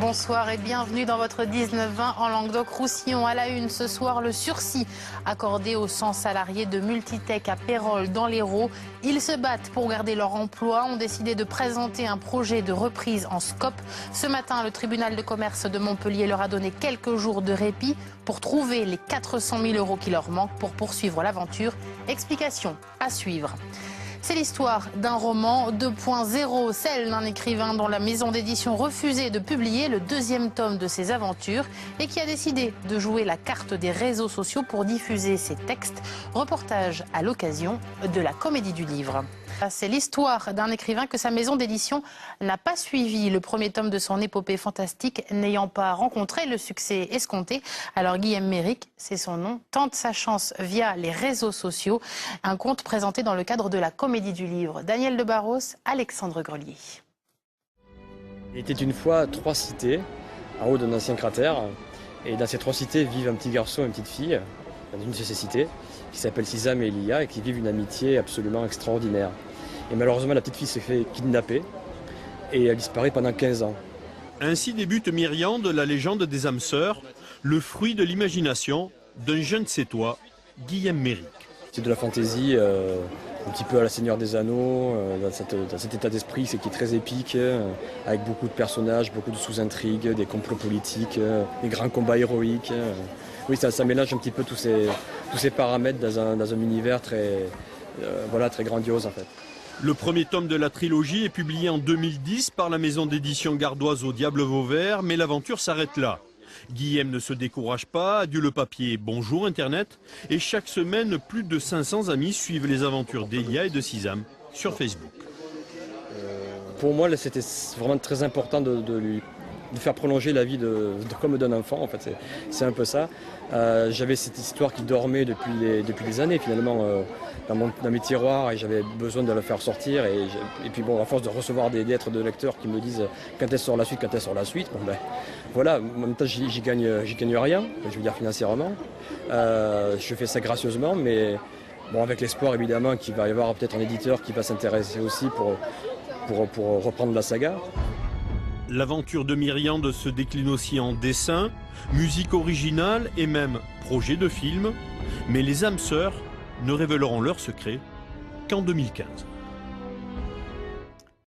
Bonsoir et bienvenue dans votre 19-20 en Languedoc-Roussillon. À la une ce soir, le sursis accordé aux 100 salariés de Multitech à Pérols dans l'Hérault. Ils se battent pour garder leur emploi, ont décidé de présenter un projet de reprise en SCOP. Ce matin, le tribunal de commerce de Montpellier leur a donné quelques jours de répit pour trouver les 400 000 € qui leur manquent pour poursuivre l'aventure. Explication à suivre. C'est l'histoire d'un roman 2.0, celle d'un écrivain dont la maison d'édition refusait de publier le deuxième tome de ses aventures et qui a décidé de jouer la carte des réseaux sociaux pour diffuser ses textes. Reportage à l'occasion de la Comédie du Livre. C'est l'histoire d'un écrivain que sa maison d'édition n'a pas suivi. Le premier tome de son épopée fantastique n'ayant pas rencontré le succès escompté. Alors Guillaume Méric, c'est son nom, tente sa chance via les réseaux sociaux. Un conte présenté dans le cadre de la Comédie du Livre. Daniel de Barros, Alexandre Grelier. Il était une fois 3 cités en haut d'un ancien cratère. Et dans ces 3 cités vivent un petit garçon et une petite fille, dans une de ces cités, qui s'appelle Sisam et Elia et qui vivent une amitié absolument extraordinaire. Et malheureusement, la petite fille s'est fait kidnapper et elle disparaît pendant 15 ans. Ainsi débute Myriande, la légende des âmes sœurs, le fruit de l'imagination d'un jeune sétois, Guillaume Méric. C'est de la fantaisie, un petit peu à la Seigneur des Anneaux, dans cet état d'esprit qui est très épique, avec beaucoup de personnages, beaucoup de sous-intrigues, des complots politiques, des grands combats héroïques. Oui, ça mélange un petit peu tous ces paramètres dans un univers très grandiose en fait. Le premier tome de la trilogie est publié en 2010 par la maison d'édition gardoise au Diable Vauvert, mais l'aventure s'arrête là. Guillaume ne se décourage pas, adieu le papier, bonjour Internet, et chaque semaine, plus de 500 amis suivent les aventures d'Elia et de Sisam sur Facebook. Pour moi, c'était vraiment très important de faire prolonger la vie comme d'un enfant, en fait, c'est un peu ça. J'avais cette histoire qui dormait depuis des années finalement dans mes tiroirs et j'avais besoin de la faire sortir et puis bon, à force de recevoir des lettres de lecteurs qui me disent quand elle sort la suite, bon ben voilà, en même temps j'y gagne rien, je veux dire financièrement, je fais ça gracieusement mais bon avec l'espoir évidemment qu'il va y avoir peut-être un éditeur qui va s'intéresser aussi pour reprendre la saga. L'aventure de Myriande se décline aussi en dessin, musique originale et même projet de film. Mais les âmes sœurs ne révéleront leur secret qu'en 2015.